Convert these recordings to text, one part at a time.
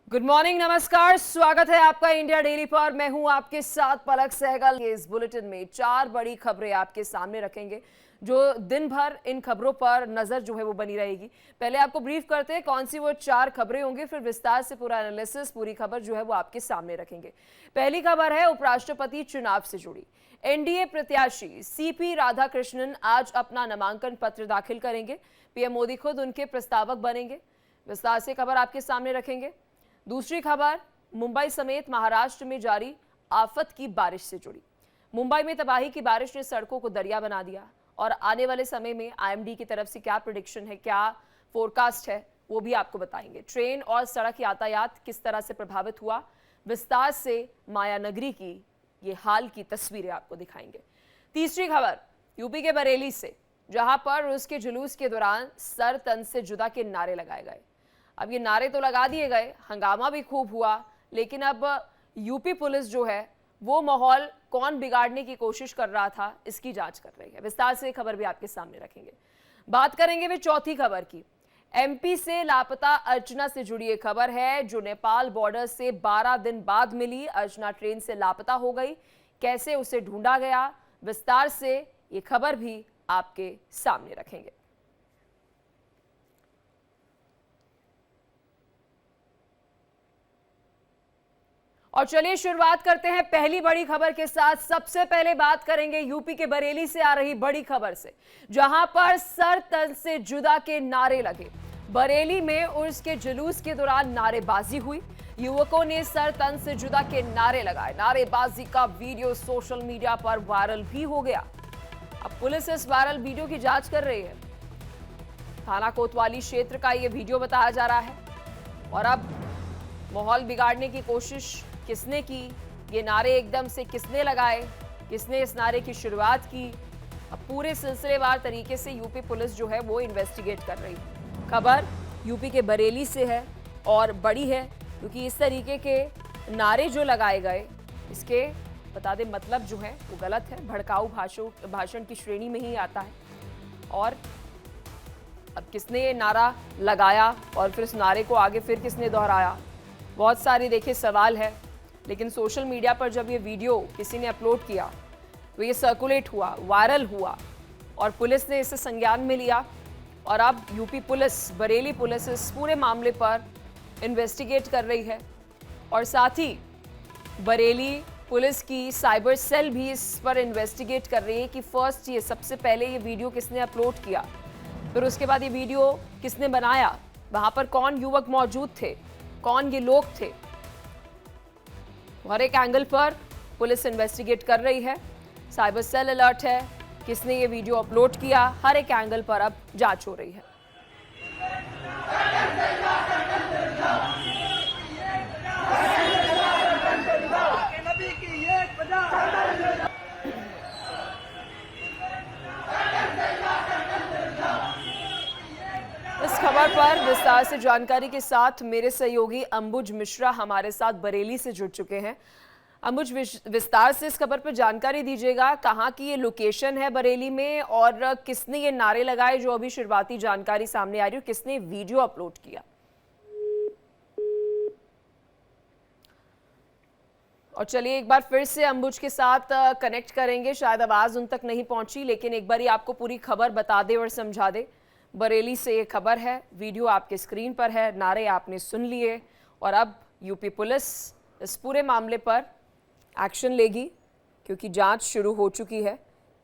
Good morning, नमस्कार, स्वागत है आपका इंडिया डेली पर। मैं हूं आपके साथ पलक सहगल। इस बुलेटिन में चार बड़ी खबरें आपके सामने रखेंगे, जो दिन भर इन खबरों पर नजर जो है वो बनी रहेगी। पहले आपको ब्रीफ करते हैं कौन सी वो चार खबरें होंगी, फिर विस्तार से पूरा एनालिसिस, पूरी खबर जो है वो आपके सामने रखेंगे। पहली खबर है उपराष्ट्रपति चुनाव से जुड़ी। एनडीए प्रत्याशी सीपी राधाकृष्णन आज अपना नामांकन पत्र दाखिल करेंगे। पीएम मोदी खुद उनके प्रस्तावक बनेंगे। विस्तार से खबर आपके सामने रखेंगे। दूसरी खबर मुंबई समेत महाराष्ट्र में जारी आफत की बारिश से जुड़ी। मुंबई में तबाही की बारिश ने सड़कों को दरिया बना दिया और आने वाले समय में आईएमडी की तरफ से क्या प्रेडिक्शन है, क्या फोरकास्ट है, वो भी आपको बताएंगे। ट्रेन और सड़क यातायात किस तरह से प्रभावित हुआ, विस्तार से माया नगरी की ये हाल की तस्वीरें आपको दिखाएंगे। तीसरी खबर यूपी के बरेली से, जहां पर उसके जुलूस के दौरान सर तन से जुदा के नारे लगाए गए। अब ये नारे तो लगा दिए गए, हंगामा भी खूब हुआ, लेकिन अब यूपी पुलिस जो है वो माहौल कौन बिगाड़ने की कोशिश कर रहा था, इसकी जांच कर रही है। विस्तार से खबर भी आपके सामने रखेंगे। बात करेंगे वे चौथी खबर की। एमपी से लापता अर्चना से जुड़ी एक खबर है, जो नेपाल बॉर्डर से 12 दिन बाद मिली। अर्चना ट्रेन से लापता हो गई, कैसे उसे ढूंढा गया, विस्तार से ये खबर भी आपके सामने रखेंगे। और चलिए शुरुआत करते हैं पहली बड़ी खबर के साथ। सबसे पहले बात करेंगे यूपी के बरेली से आ रही बड़ी खबर से, जहां पर सर तन से जुदा के नारे लगे। बरेली में उर्स के जुलूस के दौरान नारेबाजी हुई। युवकों ने सर तन से जुदा के नारे लगाए। नारेबाजी का वीडियो सोशल मीडिया पर वायरल भी हो गया। अब पुलिस इस वायरल वीडियो की जांच कर रही है। थाना कोतवाली क्षेत्र का यह वीडियो बताया जा रहा है। और अब माहौल बिगाड़ने की कोशिश किसने की, ये नारे एकदम से किसने लगाए, किसने इस नारे की शुरुआत की, अब पूरे सिलसिलेवार तरीके से यूपी पुलिस जो है वो इन्वेस्टिगेट कर रही है। खबर यूपी के बरेली से है और बड़ी है, क्योंकि इस तरीके के नारे जो लगाए गए, इसके बता दें मतलब जो है वो गलत है, भड़काऊ भाषण की श्रेणी में ही आता है। और अब किसने ये नारा लगाया और फिर इस नारे को आगे फिर किसने दोहराया, बहुत सारे देखिए सवाल है। लेकिन सोशल मीडिया पर जब ये वीडियो किसी ने अपलोड किया तो ये सर्कुलेट हुआ, वायरल हुआ और पुलिस ने इसे संज्ञान में लिया। और अब यूपी पुलिस, बरेली पुलिस इस पूरे मामले पर इन्वेस्टिगेट कर रही है। और साथ ही बरेली पुलिस की साइबर सेल भी इस पर इन्वेस्टिगेट कर रही है कि फर्स्ट ये सबसे पहले ये वीडियो किसने अपलोड किया, फिर उसके बाद ये वीडियो किसने बनाया, वहां पर कौन युवक मौजूद थे, कौन ये लोग थे। हर एक एंगल पर पुलिस इन्वेस्टिगेट कर रही है। साइबर सेल अलर्ट है, किसने ये वीडियो अपलोड किया, हर एक एंगल पर अब जांच हो रही है। इस खबर पर विस्तार से जानकारी के साथ मेरे सहयोगी अंबुज मिश्रा हमारे साथ बरेली से जुड़ चुके हैं। अंबुज, विस्तार से इस खबर पर जानकारी दीजिएगा, कहाँ की ये लोकेशन है बरेली में और किसने ये नारे लगाए, जो अभी शुरुआती जानकारी सामने आ रही है, किसने वीडियो अपलोड किया। और चलिए एक बार फिर से अंबुज के साथ कनेक्ट करेंगे, शायद आवाज उन तक नहीं पहुंची, लेकिन एक बार ही आपको पूरी खबर बता दे और समझा दे। बरेली से ये खबर है, वीडियो आपके स्क्रीन पर है, नारे आपने सुन लिए और अब यूपी पुलिस इस पूरे मामले पर एक्शन लेगी, क्योंकि जांच शुरू हो चुकी है।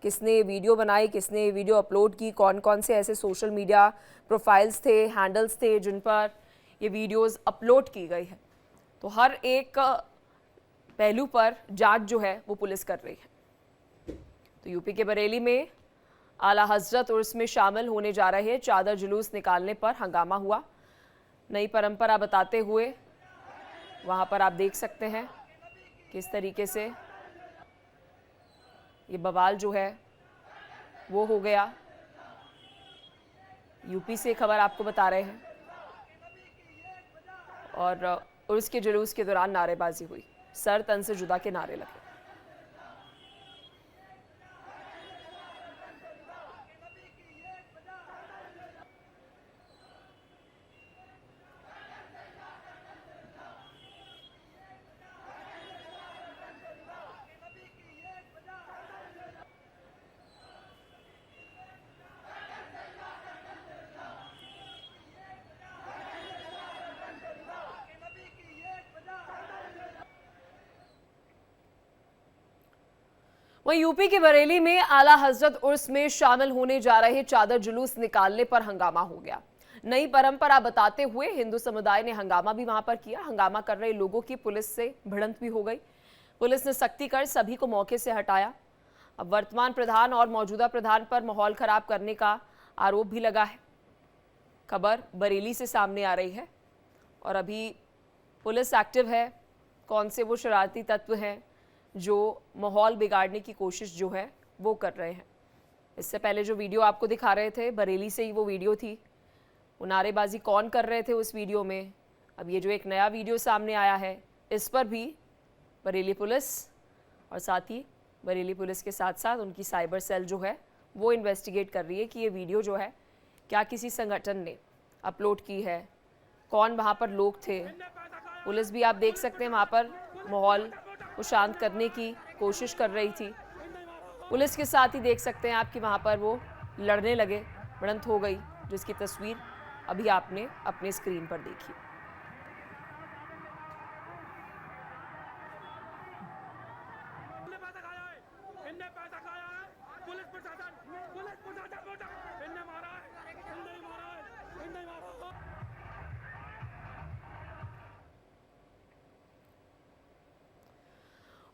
किसने ये वीडियो बनाई, किसने ये वीडियो अपलोड की, कौन कौन से ऐसे सोशल मीडिया प्रोफाइल्स थे, हैंडल्स थे जिन पर ये वीडियोस अपलोड की गई है। तो हर एक पहलू पर जांच जो है वो पुलिस कर रही है। तो यूपी के बरेली में आला हजरत उर्स में शामिल होने जा रहे चादर जुलूस निकालने पर हंगामा हुआ। नई परंपरा बताते हुए वहां पर आप देख सकते हैं किस तरीके से ये बवाल जो है वो हो गया। यूपी से खबर आपको बता रहे हैं। और उर्स के जुलूस के दौरान नारेबाजी हुई, सर तन से जुदा के नारे लगे। वहीं यूपी के बरेली में आला हजरत उर्स में शामिल होने जा रहे चादर जुलूस निकालने पर हंगामा हो गया। नई परंपरा बताते हुए हिंदू समुदाय ने हंगामा भी वहां पर किया। हंगामा कर रहे लोगों की पुलिस से भिड़ंत भी हो गई। पुलिस ने सख्ती कर सभी को मौके से हटाया। अब वर्तमान प्रधान और मौजूदा प्रधान पर माहौल खराब करने का आरोप भी लगा है। खबर बरेली से सामने आ रही है और अभी पुलिस एक्टिव है। कौन से वो शरारती तत्व हैं जो माहौल बिगाड़ने की कोशिश जो है वो कर रहे हैं। इससे पहले जो वीडियो आपको दिखा रहे थे बरेली से ही वो वीडियो थी। वो नारेबाजी कौन कर रहे थे उस वीडियो में, अब ये जो एक नया वीडियो सामने आया है इस पर भी बरेली पुलिस और साथ ही बरेली पुलिस के साथ साथ उनकी साइबर सेल जो है वो इन्वेस्टिगेट कर रही है कि ये वीडियो जो है क्या किसी संगठन ने अपलोड की है, कौन वहाँ पर लोग थे। पुलिस भी आप देख सकते हैं वहाँ पर माहौल को शांत करने की कोशिश कर रही थी। पुलिस के साथ ही देख सकते हैं आप कि वहाँ पर वो लड़ने लगे, भिड़ंत हो गई, जिसकी तस्वीर अभी आपने अपने स्क्रीन पर देखी।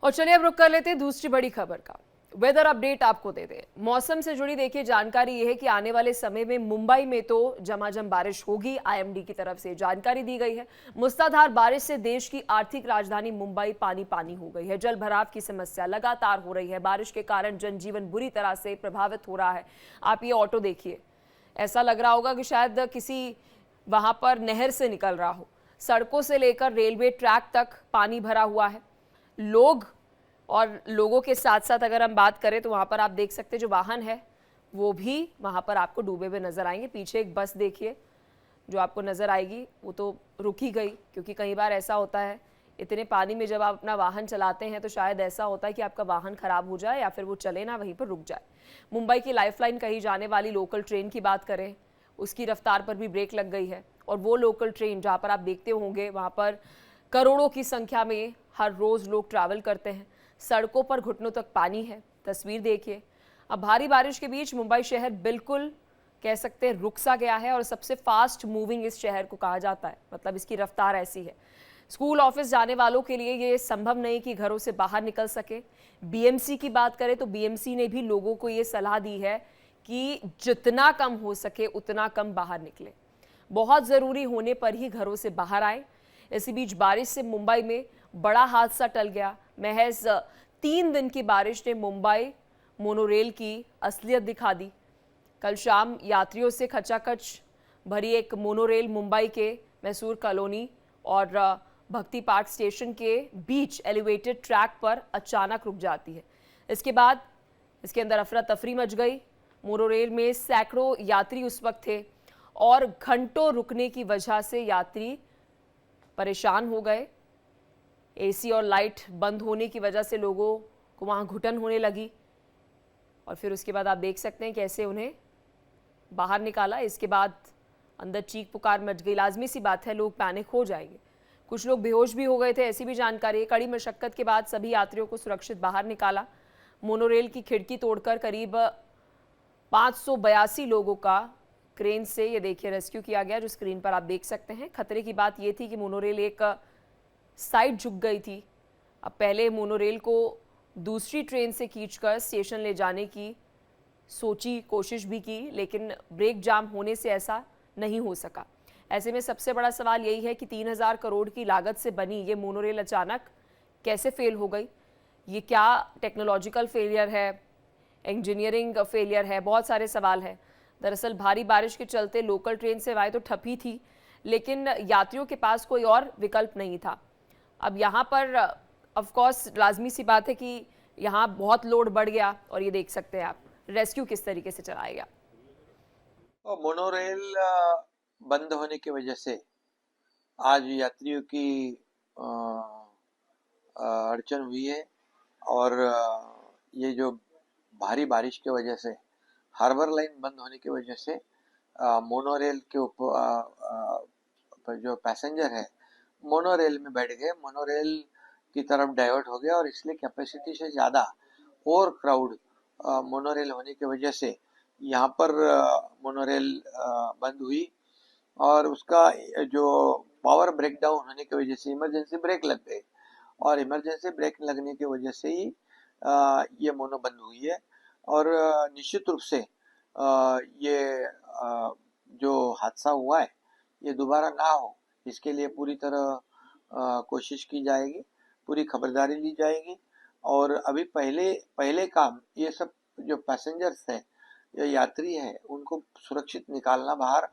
और चलिए अब रुक कर लेते हैं दूसरी बड़ी खबर का। वेदर अपडेट आपको दे दें। मौसम से जुड़ी देखिए जानकारी यह है कि आने वाले समय में मुंबई में तो झमाझम बारिश होगी। आईएमडी की तरफ से जानकारी दी गई है। मूसलाधार बारिश से देश की आर्थिक राजधानी मुंबई पानी पानी हो गई है। जल भराव की समस्या लगातार हो रही है। बारिश के कारण जनजीवन बुरी तरह से प्रभावित हो रहा है। आप ये ऑटो देखिए, ऐसा लग रहा होगा कि शायद किसी वहां पर नहर से निकल रहा हो। सड़कों से लेकर रेलवे ट्रैक तक पानी भरा हुआ है। लोग और लोगों के साथ साथ अगर हम बात करें तो वहाँ पर आप देख सकते हैं जो वाहन है वो भी वहाँ पर आपको डूबे हुए नजर आएंगे। पीछे एक बस देखिए जो आपको नजर आएगी, वो तो रुक ही गई, क्योंकि कई बार ऐसा होता है इतने पानी में जब आप अपना वाहन चलाते हैं तो शायद ऐसा होता है कि आपका वाहन खराब हो जाए या फिर वो चले ना, वहीं पर रुक जाए। मुंबई की लाइफलाइन कही जाने वाली लोकल ट्रेन की बात करें, उसकी रफ्तार पर भी ब्रेक लग गई है। और वो लोकल ट्रेन जहाँ पर आप देखते होंगे वहाँ पर करोड़ों की संख्या में हर रोज लोग ट्रैवल करते हैं। सड़कों पर घुटनों तक पानी है। तस्वीर देखिए। अब भारी बारिश के बीच मुंबई शहर बिल्कुल कह सकते हैं रुक सा गया है और सबसे फास्ट मूविंग इस शहर को कहा जाता है, मतलब इसकी रफ्तार ऐसी है। स्कूल ऑफिस जाने वालों के लिए ये संभव नहीं कि घरों से बाहर निकल सके। बीएमसी की बात करें तो बीएमसी ने भी लोगों को ये सलाह दी है कि जितना कम हो सके उतना कम बाहर निकले, बहुत ज़रूरी होने पर ही घरों से बाहर आए। इसी बीच बारिश से मुंबई में बड़ा हादसा टल गया। महज 3 दिन की बारिश ने मुंबई मोनोरेल की असलियत दिखा दी। कल शाम यात्रियों से खचाखच भरी एक मोनोरेल मुंबई के मैसूर कॉलोनी और भक्ति पार्क स्टेशन के बीच एलिवेटेड ट्रैक पर अचानक रुक जाती है। इसके बाद इसके अंदर अफरा तफरी मच गई। मोनोरेल में सैकड़ों यात्री उस वक्त थे और घंटों रुकने की वजह से यात्री परेशान हो गए। एसी और लाइट बंद होने की वजह से लोगों को वहाँ घुटन होने लगी और फिर उसके बाद आप देख सकते हैं कैसे उन्हें बाहर निकाला। इसके बाद अंदर चीख पुकार मच गई। लाजमी सी बात है, लोग पैनिक हो जाएंगे। कुछ लोग बेहोश भी हो गए थे, ऐसी भी जानकारी है। कड़ी मशक्कत के बाद सभी यात्रियों को सुरक्षित बाहर निकाला। मोनोरेल की खिड़की तोड़कर करीब 582 लोगों का क्रेन से ये देखिए रेस्क्यू किया गया, जो स्क्रीन पर आप देख सकते हैं। खतरे की बात ये थी कि मोनोरेल एक साइड झुक गई थी। अब पहले मोनोरेल को दूसरी ट्रेन से खींचकर स्टेशन ले जाने की सोची, कोशिश भी की, लेकिन ब्रेक जाम होने से ऐसा नहीं हो सका। ऐसे में सबसे बड़ा सवाल यही है कि 3000 करोड़ की लागत से बनी ये मोनोरेल अचानक कैसे फेल हो गई। ये क्या टेक्नोलॉजिकल फेलियर है, इंजीनियरिंग फेलियर है, बहुत सारे सवाल हैं। दरअसल भारी बारिश के चलते लोकल ट्रेन सेवाएं तो ठप ही थी, लेकिन यात्रियों के पास कोई और विकल्प नहीं था। अब यहाँ पर ऑफ कोर्स लाजमी सी बात है कि यहाँ बहुत लोड बढ़ गया और ये देख सकते हैं आप रेस्क्यू किस तरीके से चलाया गया। मोनोरेल बंद होने की वजह से आज यात्रियों की अड़चन हुई है और ये जो भारी बारिश की वजह से हार्बर लाइन बंद होने की वजह से मोनोरेल के ऊपर जो पैसेंजर है मोनोरेल में बैठ गए, मोनोरेल की तरफ डाइवर्ट हो गया और इसलिए कैपेसिटी से ज़्यादा ओवर क्राउड मोनोरेल होने की वजह से यहाँ पर मोनोरेल बंद हुई और उसका जो पावर ब्रेकडाउन होने की वजह से इमरजेंसी ब्रेक लग गए और इमरजेंसी ब्रेक लगने की वजह से ही ये मोनो बंद हुई है। और निश्चित रूप से ये जो हादसा हुआ है ये दोबारा ना हो इसके लिए पूरी तरह कोशिश की जाएगी, पूरी खबरदारी ली जाएगी। और अभी पहले काम ये सब जो पैसेंजर्स हैं या यात्री हैं उनको सुरक्षित निकालना बाहर।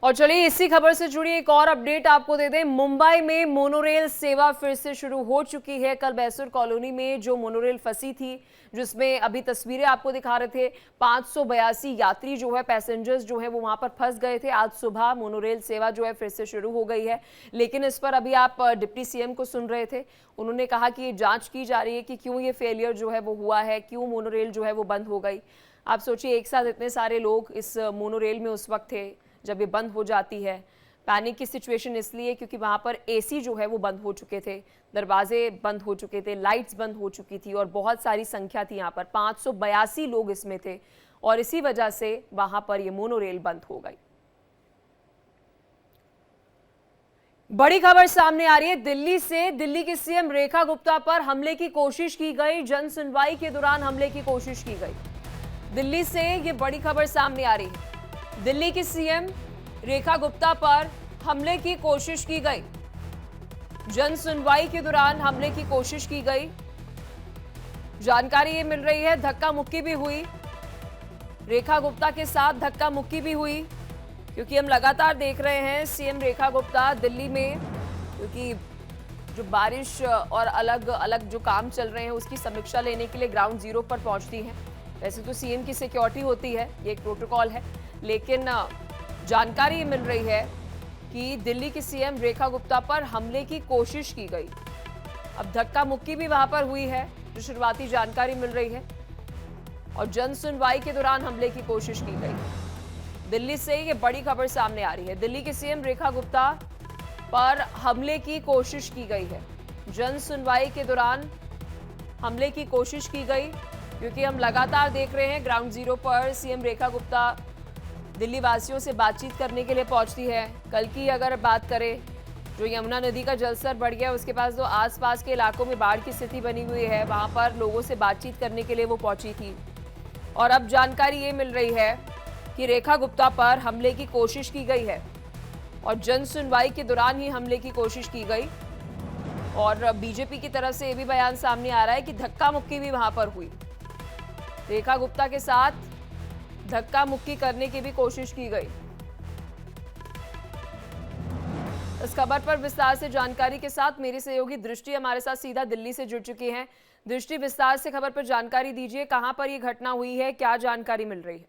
और चलिए इसी खबर से जुड़ी एक और अपडेट आपको दे दें। मुंबई में मोनोरेल सेवा फिर से शुरू हो चुकी है। कल बैसूर कॉलोनी में जो मोनोरेल फंसी थी, जिसमें अभी तस्वीरें आपको दिखा रहे थे, 582 यात्री जो है, पैसेंजर्स जो है वो वहां पर फंस गए थे। आज सुबह मोनोरेल सेवा जो है फिर से शुरू हो गई है। लेकिन इस पर अभी आप डिप्टी सीएम को सुन रहे थे, उन्होंने कहा कि ये जांच की जा रही है कि क्यों ये फेलियर जो है वो हुआ है, क्यों मोनोरेल जो है वो बंद हो गई। आप सोचिए, एक साथ इतने सारे लोग इस मोनोरेल में उस वक्त थे जब ये बंद हो जाती है। पैनिक की सिचुएशन इसलिए क्योंकि वहां पर एसी जो है वो बंद हो चुके थे, दरवाजे बंद हो चुके थे, लाइट्स बंद हो चुकी थी और बहुत सारी संख्या थी यहाँ पर, 582 लोग इसमें थे और इसी वजह से वहां पर ये मोनोरेल बंद हो गई। बड़ी खबर सामने आ रही है दिल्ली से। दिल्ली की सीएम रेखा गुप्ता पर हमले की कोशिश की गई, जन सुनवाई के दौरान हमले की कोशिश की गई। दिल्ली से ये बड़ी खबर सामने आ रही है। दिल्ली की सीएम रेखा गुप्ता पर हमले की कोशिश की गई, जन सुनवाई के दौरान हमले की कोशिश की गई। जानकारी ये मिल रही है धक्का मुक्की भी हुई, रेखा गुप्ता के साथ धक्का मुक्की भी हुई, क्योंकि हम लगातार देख रहे हैं सीएम रेखा गुप्ता दिल्ली में, क्योंकि जो बारिश और अलग अलग जो काम चल रहे हैं उसकी समीक्षा लेने के लिए ग्राउंड जीरो पर पहुंचती हैं। वैसे तो सीएम की सिक्योरिटी होती है, ये एक प्रोटोकॉल है, लेकिन जानकारी मिल रही है कि दिल्ली की सीएम रेखा गुप्ता पर हमले की कोशिश की गई। अब धक्का मुक्की भी वहां पर हुई है, जो शुरुआती जानकारी मिल रही है, और जन सुनवाई के दौरान हमले की कोशिश की गई। दिल्ली से ये बड़ी खबर सामने आ रही है। दिल्ली की सीएम रेखा गुप्ता पर हमले की कोशिश की गई है, जन सुनवाई के दौरान हमले की कोशिश की गई, क्योंकि हम लगातार देख रहे हैं ग्राउंड जीरो पर सीएम रेखा गुप्ता दिल्ली वासियों से बातचीत करने के लिए पहुंचती है। कल की अगर बात करें, जो यमुना नदी का जलस्तर बढ़ गया, उसके पास जो आसपास के इलाकों में बाढ़ की स्थिति बनी हुई है, वहां पर लोगों से बातचीत करने के लिए वो पहुंची थी। और अब जानकारी ये मिल रही है कि रेखा गुप्ता पर हमले की कोशिश की गई है और जन सुनवाई के दौरान ही हमले की कोशिश की गई। और बीजेपी की तरफ से ये भी बयान सामने आ रहा है कि धक्का मुक्की भी वहां पर हुई, रेखा गुप्ता के साथ धक्का मुक्की करने की भी कोशिश की गई। इस खबर पर विस्तार से जानकारी के साथ मेरी सहयोगी दृष्टि हमारे साथ सीधा दिल्ली से जुड़ चुकी हैं। दृष्टि, विस्तार से खबर पर जानकारी दीजिए, कहां पर यह घटना हुई है, क्या जानकारी मिल रही है?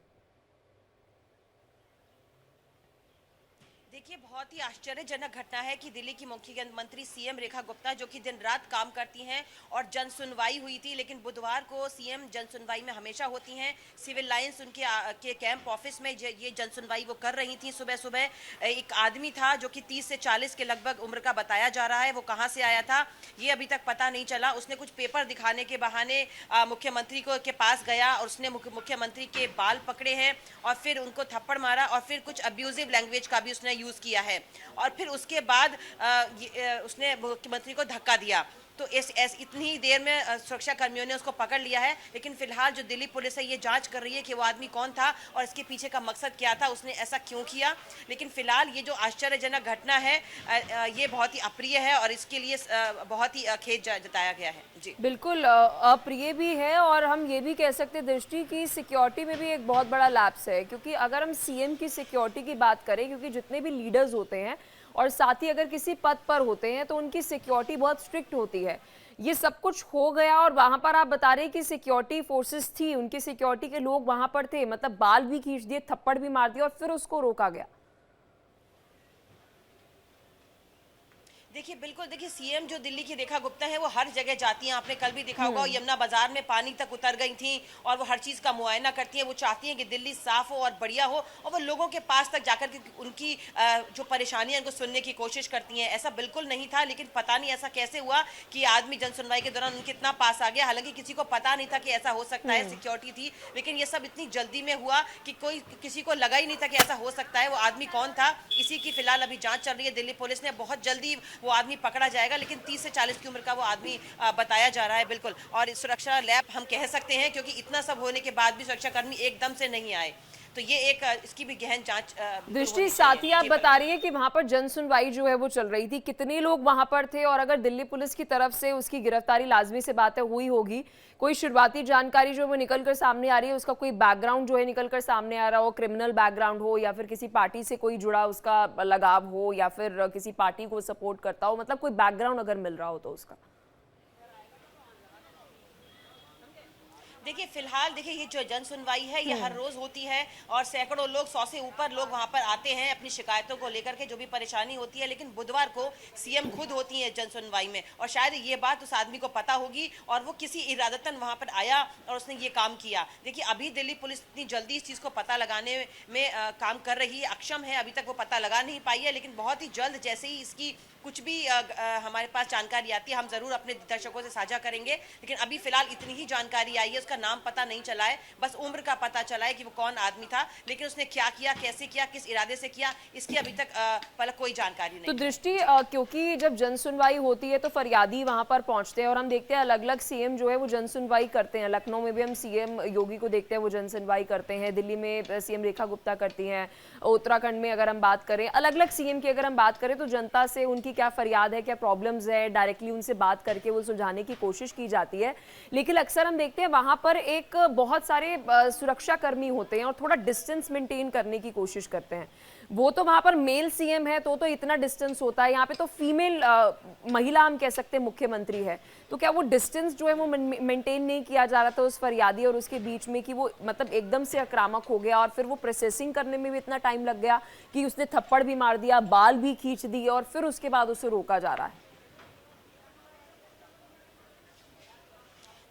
देखिए, बहुत ही आश्चर्यजनक घटना है कि दिल्ली की मुख्यमंत्री सीएम रेखा गुप्ता, जो कि दिन रात काम करती हैं, और जन सुनवाई हुई थी, लेकिन बुधवार को सीएम जन सुनवाई में हमेशा होती हैं। सिविल लाइंस उनके के कैंप ऑफिस में ये जन सुनवाई वो कर रही थी। सुबह सुबह एक आदमी था जो कि 30 से 40 के लगभग उम्र का बताया जा रहा है, वो कहाँ से आया था ये अभी तक पता नहीं चला। उसने कुछ पेपर दिखाने के बहाने मुख्यमंत्री को के पास गया और उसने मुख्यमंत्री के बाल पकड़े हैं और फिर उनको थप्पड़ मारा और फिर कुछ अब्यूजिव लैंग्वेज का भी उसने यूज किया है और फिर उसके बाद उसने मुख्यमंत्री को धक्का दिया। तो इतनी ही देर में सुरक्षा कर्मियों ने उसको पकड़ लिया है, लेकिन फिलहाल जो दिल्ली पुलिस है ये जांच कर रही है कि वो आदमी कौन था और इसके पीछे का मकसद क्या था, उसने ऐसा क्यों किया। लेकिन फिलहाल ये जो आश्चर्यजनक घटना है ये बहुत ही अप्रिय है और इसके लिए बहुत ही खेद जताया गया है। जी बिल्कुल अप्रिय भी है और हम ये भी कह सकते हैं दृष्टि की सिक्योरिटी में भी एक बहुत बड़ा लैप्स है, क्योंकि अगर हम सीएम की सिक्योरिटी की बात करें, क्योंकि जितने भी लीडर्स होते हैं और साथ ही अगर किसी पद पर होते हैं तो उनकी सिक्योरिटी बहुत स्ट्रिक्ट होती है। ये सब कुछ हो गया और वहां पर आप बता रहे हैं कि सिक्योरिटी फोर्सेस थी, उनकी सिक्योरिटी के लोग वहां पर थे, मतलब बाल भी खींच दिए, थप्पड़ भी मार दिया और फिर उसको रोका गया। देखिए बिल्कुल, देखिए सीएम जो दिल्ली की रेखा गुप्ता है वो हर जगह जाती हैं। आपने कल भी देखा होगा, यमुना बाजार में पानी तक उतर गई थी और वो हर चीज़ का मुआयना करती हैं। वो चाहती हैं कि दिल्ली साफ हो और बढ़िया हो, और वो लोगों के पास तक जाकर के उनकी जो परेशानियां हैं उनको सुनने की कोशिश करती हैं। ऐसा बिल्कुल नहीं था, लेकिन पता नहीं ऐसा कैसे हुआ कि आदमी जन सुनवाई के दौरान उनके इतना पास आ गया। हालांकि किसी को पता नहीं था कि ऐसा हो सकता है, सिक्योरिटी थी, लेकिन ये सब इतनी जल्दी में हुआ कि कोई किसी को लगा ही नहीं था कि ऐसा हो सकता है। वो आदमी कौन था, इसी की फिलहाल अभी जांच चल रही है दिल्ली पुलिस ने। बहुत जल्दी वो आदमी पकड़ा जाएगा, लेकिन 30 से 40 की उम्र का वो आदमी बताया जा रहा है। बिल्कुल, और सुरक्षा लैब हम कह सकते हैं, क्योंकि इतना सब होने के बाद भी सुरक्षाकर्मी एकदम से नहीं आए। तो ये एक इसकी भी गहन जांच दृष्टि, साथ ही आप बता रही है कि वहां पर जन सुनवाई जो है वो चल रही थी, कितने लोग वहां पर थे और अगर दिल्ली पुलिस की तरफ से उसकी गिरफ्तारी लाजमी से बातें हुई होगी, कोई शुरुआती जानकारी जो है वो निकल कर सामने आ रही है, उसका कोई बैकग्राउंड जो है निकल कर सामने आ रहा हो, क्रिमिनल बैकग्राउंड हो या फिर किसी पार्टी से कोई जुड़ा उसका लगाव हो या फिर किसी पार्टी को सपोर्ट करता हो, मतलब कोई बैकग्राउंड अगर मिल रहा हो तो उसका? देखिए फिलहाल देखिए ये जो जन सुनवाई है ये हर रोज होती है और सैकड़ों लोग, 100 से ऊपर लोग वहां पर आते हैं अपनी शिकायतों को लेकर के, जो भी परेशानी होती है। लेकिन बुधवार को सीएम खुद होती है जन सुनवाई में, और शायद ये बात उस आदमी को पता होगी और वो किसी इरादतन वहां पर आया और उसने ये काम किया। देखिए अभी दिल्ली पुलिस इतनी जल्दी इस चीज को पता लगाने में काम कर रही है, अक्षम है, अभी तक वो पता लगा नहीं पाई है। लेकिन बहुत ही जल्द जैसे ही इसकी कुछ भी हमारे पास जानकारी आती है हम जरूर अपने दर्शकों से साझा करेंगे। लेकिन अभी फिलहाल इतनी ही जानकारी आई है, उसका नाम पता नहीं चला है, बस उम्र का पता चला है कि वो कौन आदमी था, लेकिन उसने क्या किया, कैसे किया, किस इरादे से किया, इसकी अभी तक पहले कोई जानकारी नहीं। तो दृष्टि, क्योंकि जब जन सुनवाई होती है तो फरियादी वहां पर पहुंचते हैं और हम देखते हैं अलग अलग सीएम जो है वो जन सुनवाई करते हैं। लखनऊ में भी हम सीएम योगी को देखते हैं, वो जन सुनवाई करते हैं। दिल्ली में सीएम रेखा गुप्ता करती हैं। उत्तराखंड में अगर हम बात करें, अलग अलग सीएम की अगर हम बात करें तो जनता से उनकी क्या फरियाद है, क्या प्रॉब्लम्स है, डायरेक्टली उनसे बात करके वो सुलझाने की कोशिश की जाती है। लेकिन अक्सर हम देखते हैं वहां पर एक बहुत सारे सुरक्षा कर्मी होते हैं और थोड़ा डिस्टेंस मेंटेन करने की कोशिश करते हैं। वो तो वहां पर मेल सीएम है तो इतना डिस्टेंस होता है, यहाँ पे तो फीमेल महिला हम कह सकते हैं मुख्यमंत्री है, तो क्या वो डिस्टेंस जो है वो मेंटेन नहीं किया जा रहा था उस फरियादी और उसके बीच में, कि वो मतलब एकदम से आक्रामक हो गया और फिर वो प्रोसेसिंग करने में भी इतना टाइम लग गया कि उसने थप्पड़ भी मार दिया, बाल भी खींच दिए और फिर उसके बाद उसे रोका जा रहा है?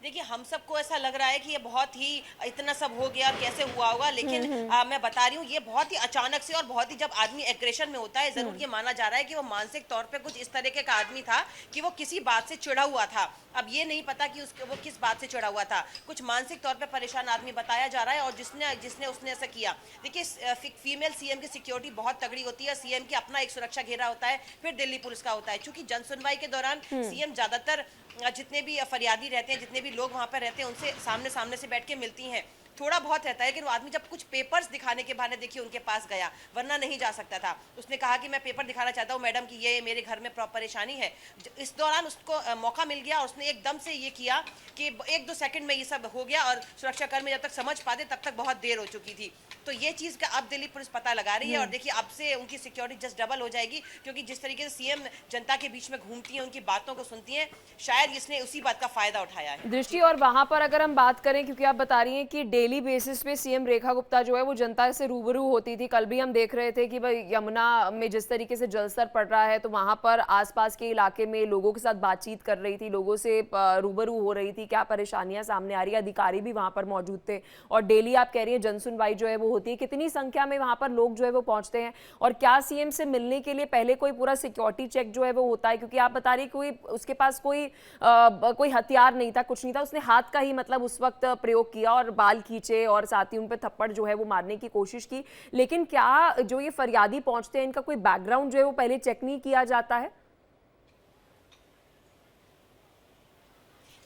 देखिए हम सबको ऐसा लग रहा है कि ये बहुत ही इतना सब हो गया, कैसे हुआ होगा, लेकिन मैं बता रही हूँ ये बहुत ही अचानक से, और बहुत ही जब आदमी एग्रेशन में होता है, जरूर ये माना जा रहा है कि वो मानसिक तौर पे कुछ इस तरीके का आदमी था कि वो किसी बात से चिढ़ा हुआ था। अब ये नहीं पता कि वो किस बात से चिढ़ा हुआ था, कुछ मानसिक तौर पे परेशान आदमी बताया जा रहा है, और जिसने उसने ऐसा किया। देखिए फीमेल सीएम की सिक्योरिटी बहुत तगड़ी होती है, सीएम की अपना एक सुरक्षा घेरा होता है, फिर दिल्ली पुलिस का होता है। चूंकि जन सुनवाई के दौरान सीएम ज्यादातर जितने भी फरियादी रहते हैं, जितने भी लोग वहां पर रहते हैं, उनसे सामने सामने से बैठ के मिलती हैं, थोड़ा बहुत रहता है। लेकिन वो आदमी जब कुछ पेपर्स दिखाने के बहाने देखिए उनके पास गया, वरना नहीं जा सकता था। उसने कहा कि मैं पेपर दिखाना चाहता हूँ मैडम कि ये मेरे घर में परेशानी है। इस दौरान उसको मौका मिल गया और उसने एकदम से ये किया कि 1-2 सेकंड में ये सब हो गया, और सुरक्षाकर्मी जब तक समझ पाते तब तक बहुत देर हो चुकी थी। तो ये चीज का अब दिल्ली पुलिस पता लगा रही है, और देखिए अब से उनकी सिक्योरिटी जस्ट डबल हो जाएगी, क्योंकि जिस तरीके से सीएम जनता के बीच में घूमती है, उनकी बातों को सुनती है, शायद इसने उसी बात का फायदा उठाया है। दृष्टि, और वहां पर अगर हम बात करें, क्योंकि आप बता रही हैं कि डेली बेसिस पे सीएम रेखा गुप्ता जो है वो जनता से रूबरू होती थी। कल भी हम देख रहे थे कि भाई यमुना में जिस तरीके से जलस्तर पड़ रहा है तो वहां पर आसपास के इलाके में लोगों के साथ बातचीत कर रही थी, लोगों से रूबरू हो रही थी, क्या परेशानियां सामने आ रही है। अधिकारी भी वहां पर मौजूद थे और डेली आप कह रही है जन सुनवाई जो है वो होती है। कितनी संख्या में वहां पर लोग जो है वो पहुंचते हैं, और क्या सीएम से मिलने के लिए पहले कोई पूरा सिक्योरिटी चेक जो है वो होता है? क्योंकि आप बता रही कोई उसके पास कोई हथियार नहीं था, कुछ नहीं था, उसने हाथ का ही मतलब उस वक्त प्रयोग किया और बाल खींचे और साथ ही उन पे थप्पड़ जो है वो मारने की कोशिश की। लेकिन क्या जो ये फरियादी पहुंचते हैं इनका कोई बैकग्राउंड जो है वो पहले चेक नहीं किया जाता है?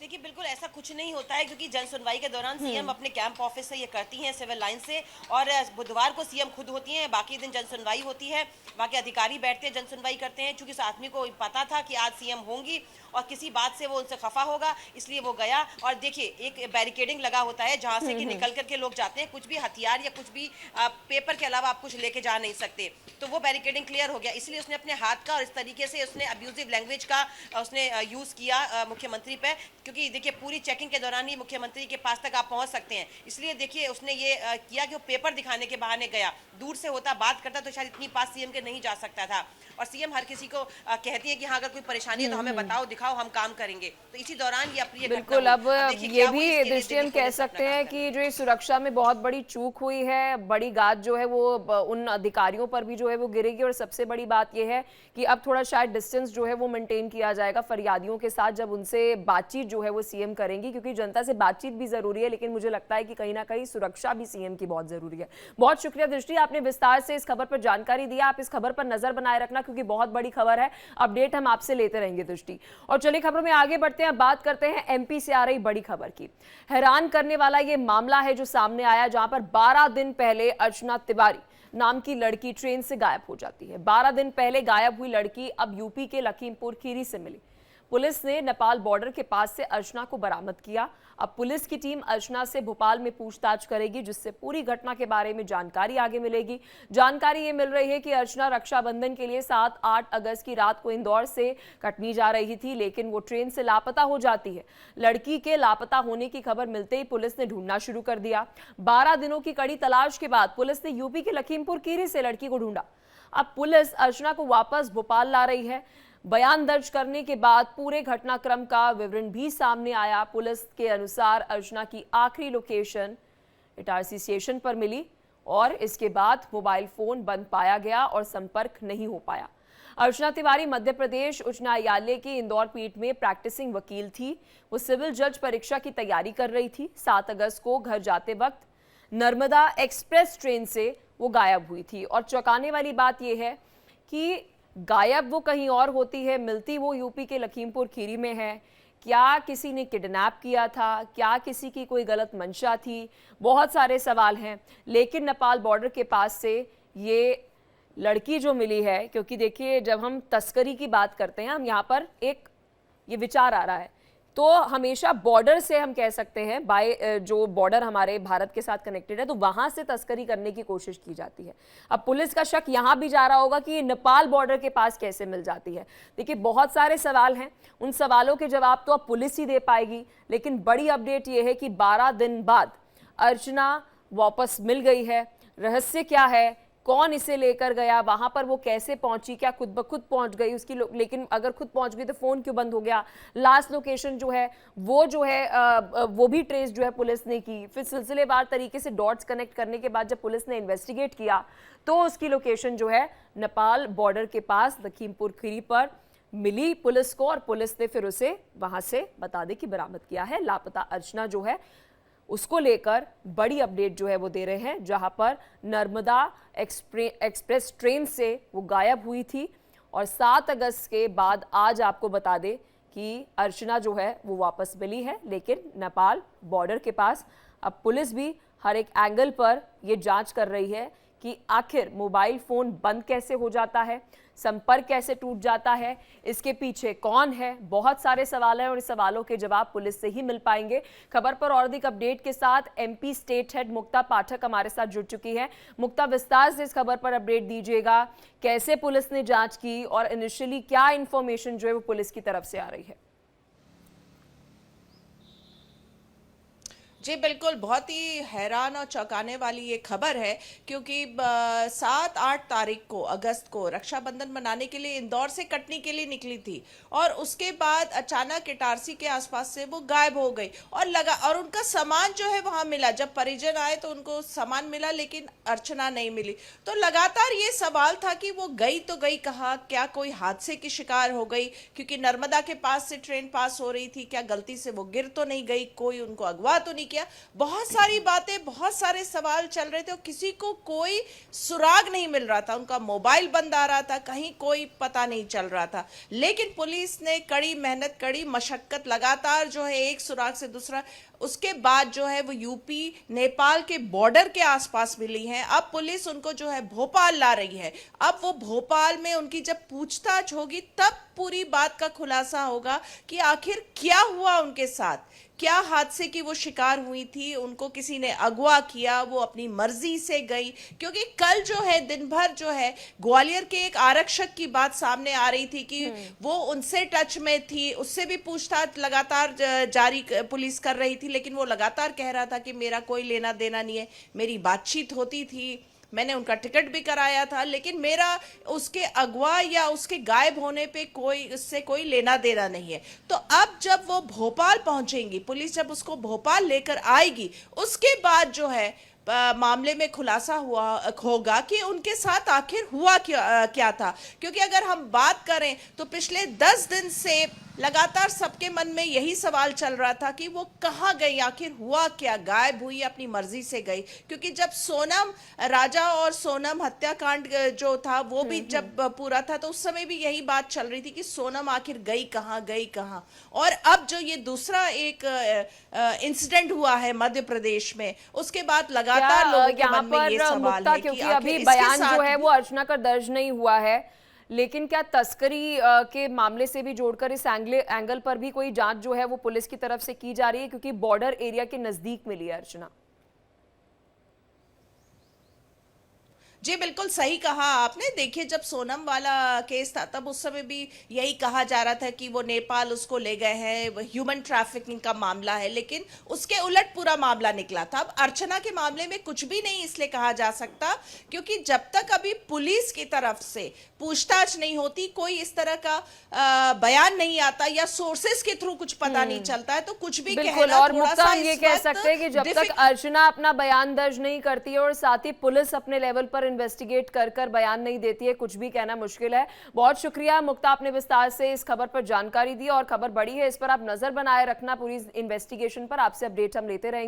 देखिए बिल्कुल ऐसा कुछ नहीं होता है, क्योंकि जन सुनवाई के दौरान सीएम अपने कैंप ऑफिस से ये करती हैं, सिविल लाइन से, और बुधवार को सीएम खुद होती हैं, बाकी दिन जन सुनवाई होती है, वहाँ के अधिकारी बैठते हैं, जन सुनवाई करते हैं। चूंकि उस आदमी को पता था कि आज सीएम होंगी और किसी बात से वो उनसे खफा होगा, इसलिए वो गया। और देखिए एक बैरिकेडिंग लगा होता है जहाँ से कि निकल करके लोग जाते हैं, कुछ भी हथियार या कुछ भी पेपर के अलावा आप कुछ लेके जा नहीं सकते, तो वो बैरिकेडिंग क्लियर हो गया। इसलिए उसने अपने हाथ का, और इस तरीके से उसने अब्यूजिव लैंग्वेज का उसने यूज किया मुख्यमंत्री पे, क्योंकि देखिए पूरी चेकिंग के दौरान ही मुख्यमंत्री के पास तक आप पहुंच सकते हैं। इसलिए देखिए उसने ये किया कि वो पेपर दिखाने के बहाने गया, दूर से होता बात करता तो शायद इतनी पास सीएम के नहीं जा सकता था। और सीएम हर किसी को कहती है कि हाँ अगर कोई परेशानी है तो हमें बताओ, दिखाओ, हम काम करेंगे। तो इसी दौरान ये अप्रिय बिल्कुल, अब ये भी दृष्टि हम कह सकते हैं कि जो ये सुरक्षा में बहुत बड़ी चूक हुई है, बड़ी गाज जो है वो उन अधिकारियों पर भी जो है वो गिरेगी। और सबसे बड़ी बात ये है कि अब थोड़ा शायद डिस्टेंस जो है वो मेंटेन किया जाएगा फरियादियों के साथ, जब उनसे बातचीत जो है वो सीएम करेंगी, क्योंकि जनता से बातचीत भी जरूरी है, लेकिन मुझे लगता है कि कहीं ना कहीं सुरक्षा भी सीएम की बहुत जरूरी है। बहुत शुक्रिया दृष्टि, आपने विस्तार से इस खबर पर जानकारी दी। आप इस खबर पर नजर बनाए रखना, क्योंकि बहुत बड़ी खबर है। अपडेट हम आपसे लेते रहेंगे दृष्टि। और चलिए खबरों में आगे बढ़ते हैं, बात करते हैं एमपी से आ रही बड़ी खबर की। हैरान करने वाला ये मामला है जो सामने आया, जहां पर 12 दिन पहले अर्चना तिवारी नाम की लड़की ट्रेन से गायब हो जाती है। 12 दिन पहले गायब हुई लड़की अब यूपी के लखीमपुर खीरी से मिली। पुलिस ने नेपाल बॉर्डर के पास से अर्चना को बरामद किया। अब पुलिस की टीम अर्चना से भोपाल में पूछताछ करेगी, जिससे पूरी घटना के बारे में जानकारी आगे मिलेगी। जानकारी ये मिल रही है कि अर्चना रक्षाबंधन के लिए 7-8 अगस्त की रात को इंदौर से कटनी जा रही थी, लेकिन वो ट्रेन से लापता हो जाती है। लड़की के लापता होने की खबर मिलते ही पुलिस ने ढूंढना शुरू कर दिया। 12 दिनों की कड़ी तलाश के बाद पुलिस ने यूपी के लखीमपुर खीरी से लड़की को ढूंढा। अब पुलिस अर्चना को वापस भोपाल ला रही है। बयान दर्ज करने के बाद पूरे घटनाक्रम का विवरण भी सामने आया। पुलिस के अनुसार अर्चना की आखिरी लोकेशन इटारसी स्टेशन पर मिली और इसके बाद मोबाइल फोन बंद पाया गया और संपर्क नहीं हो पाया। अर्चना तिवारी मध्य प्रदेश उच्च न्यायालय की इंदौर पीठ में प्रैक्टिसिंग वकील थी। वो सिविल जज परीक्षा की तैयारी कर रही थी। 7 अगस्त को घर जाते वक्त नर्मदा एक्सप्रेस ट्रेन से वो गायब हुई थी। और चौंकाने वाली बात यह है कि गायब वो कहीं और होती है, मिलती वो यूपी के लखीमपुर खीरी में है। क्या किसी ने किडनैप किया था? क्या किसी की कोई गलत मंशा थी? बहुत सारे सवाल हैं। लेकिन नेपाल बॉर्डर के पास से ये लड़की जो मिली है, क्योंकि देखिए जब हम तस्करी की बात करते हैं, हम यहाँ पर एक ये विचार आ रहा है, तो हमेशा बॉर्डर से हम कह सकते हैं, बाय जो बॉर्डर हमारे भारत के साथ कनेक्टेड है, तो वहां से तस्करी करने की कोशिश की जाती है। अब पुलिस का शक यहां भी जा रहा होगा कि नेपाल बॉर्डर के पास कैसे मिल जाती है। देखिए बहुत सारे सवाल हैं, उन सवालों के जवाब तो अब पुलिस ही दे पाएगी। लेकिन बड़ी अपडेट यह है कि 12 दिन बाद अर्चना वापस मिल गई है। रहस्य क्या है, कौन इसे लेकर गया, वहां पर वो कैसे पहुंची, क्या खुद ब खुद पहुंच गई उसकी लेकिन अगर खुद पहुंच गई तो फोन क्यों बंद हो गया? लास्ट लोकेशन जो है वो भी ट्रेस जो है पुलिस ने की। फिर सिलसिलेवार तरीके से डॉट्स कनेक्ट करने के बाद जब पुलिस ने इन्वेस्टिगेट किया तो उसकी लोकेशन जो है नेपाल बॉर्डर के पास लखीमपुर खीरी पर मिली पुलिस को। और पुलिस ने फिर उसे वहां से बता दें कि बरामद किया है। लापता अर्चना जो है उसको लेकर बड़ी अपडेट जो है वो दे रहे हैं, जहां पर नर्मदा एक्सप्रेस ट्रेन से वो गायब हुई थी। और 7 अगस्त के बाद आज आपको बता दें कि अर्चना जो है वो वापस मिली है, लेकिन नेपाल बॉर्डर के पास। अब पुलिस भी हर एक एंगल पर ये जांच कर रही है कि आखिर मोबाइल फोन बंद कैसे हो जाता है, संपर्क कैसे टूट जाता है, इसके पीछे कौन है। बहुत सारे सवाल हैं और इस सवालों के जवाब पुलिस से ही मिल पाएंगे। खबर पर और अधिक अपडेट के साथ एमपी स्टेट हेड मुक्ता पाठक हमारे साथ जुड़ चुकी हैं। मुक्ता, विस्तार से इस खबर पर अपडेट दीजिएगा, कैसे पुलिस ने जांच की और इनिशियली क्या इंफॉर्मेशन जो है वो पुलिस की तरफ से आ रही है? जी बिल्कुल, बहुत ही हैरान और चौंकाने वाली ये खबर है, क्योंकि 7-8 तारीख को अगस्त को रक्षाबंधन मनाने के लिए इंदौर से कटनी के लिए निकली थी और उसके बाद अचानक इटारसी के आसपास से वो गायब हो गई और उनका सामान जो है वहां मिला। जब परिजन आए तो उनको सामान मिला, लेकिन अर्चना नहीं मिली। तो लगातार ये सवाल था कि वो गई तो गई कहाँ, क्या कोई हादसे की शिकार हो गई, क्योंकि नर्मदा के पास से ट्रेन पास हो रही थी, क्या गलती से वो गिर तो नहीं गई, कोई उनको अगवा तो नहीं किया। बहुत सारी बातें, बहुत सारे सवाल चल रहे थे और किसी को कोई सुराग नहीं मिल रहा था। उनका मोबाइल बंद आ रहा था, कहीं कोई पता नहीं चल रहा था। लेकिन पुलिस ने कड़ी मेहनत, कड़ी मशक्कत, लगातार जो है एक सुराग से दूसरा, उसके बाद जो है वो यूपी नेपाल के बॉर्डर के आसपास मिली हैं। अब पुलिस उनको जो है भोपाल ला रही है। अब वो भोपाल में उनकी जब पूछताछ होगी तब पूरी बात का खुलासा होगा कि आखिर क्या हुआ उनके साथ, क्या हादसे की वो शिकार हुई थी, उनको किसी ने अगवा किया, वो अपनी मर्जी से गई। क्योंकि कल जो है दिन भर जो है ग्वालियर के एक आरक्षक की बात सामने आ रही थी कि वो उनसे टच में थी, उससे भी पूछताछ लगातार जारी पुलिस कर रही थी, लेकिन वो लगातार कह रहा था कि मेरा कोई लेना देना नहीं है, मेरी बातचीत होती थी, मैंने उनका टिकट भी कराया था, लेकिन मेरा उसके अगवा या उसके गायब होने पे कोई उससे कोई लेना देना नहीं है। तो अब जब वो भोपाल पहुंचेंगी, पुलिस जब उसको भोपाल लेकर आएगी, उसके बाद जो है मामले में खुलासा होगा कि उनके साथ आखिर हुआ क्या था। क्योंकि अगर हम बात करें तो पिछले 10 दिन से लगातार सबके मन में यही सवाल चल रहा था कि वो कहाँ गई, आखिर हुआ क्या, गायब हुई, अपनी मर्जी से गई। क्योंकि जब सोनम राजा और सोनम हत्याकांड जो था वो भी जब पूरा था, तो उस समय भी यही बात चल रही थी कि सोनम आखिर गई कहाँ। और अब जो ये दूसरा एक इंसिडेंट हुआ है मध्य प्रदेश में, उसके बाद लगातार लोगों के मन में ये सवाल है कि क्योंकि आखिर अभी इसके बयान साथ जो है वो अर्चना का दर्ज नहीं हुआ है, लेकिन क्या तस्करी के मामले से भी जोड़कर इस एंगल पर भी कोई जांच जो है वो पुलिस की तरफ से की जा रही है, क्योंकि बॉर्डर एरिया के नजदीक मिली है अर्चना? जी बिल्कुल सही कहा आपने। देखिए, जब सोनम वाला केस था तब उस समय भी यही कहा जा रहा था कि वो नेपाल उसको ले गए हैं, ह्यूमन ट्रैफिकिंग का मामला है, लेकिन उसके उलट पूरा मामला निकला था। अब अर्चना के मामले में कुछ भी नहीं इसलिए कहा जा सकता क्योंकि जब तक अभी पुलिस की तरफ से पूछताछ नहीं होती, कोई इस तरह का बयान नहीं आता या सोर्सेस के थ्रू कुछ पता नहीं चलता है, तो कुछ भी बिल्कुल। कहना और थोड़ा मुक्ता, सा हम ये इस कह वक्त सकते हैं कि जब तक अर्चना अपना बयान दर्ज नहीं करती है और साथ ही पुलिस अपने लेवल पर इन्वेस्टिगेट कर बयान नहीं देती है, कुछ भी कहना मुश्किल है। बहुत शुक्रिया मुक्ता, आपने विस्तार से इस खबर पर जानकारी दी, और खबर बड़ी है, इस पर आप नजर बनाए रखना पूरी इन्वेस्टिगेशन पर। आपसे अपडेट हम लेते रहेंगे।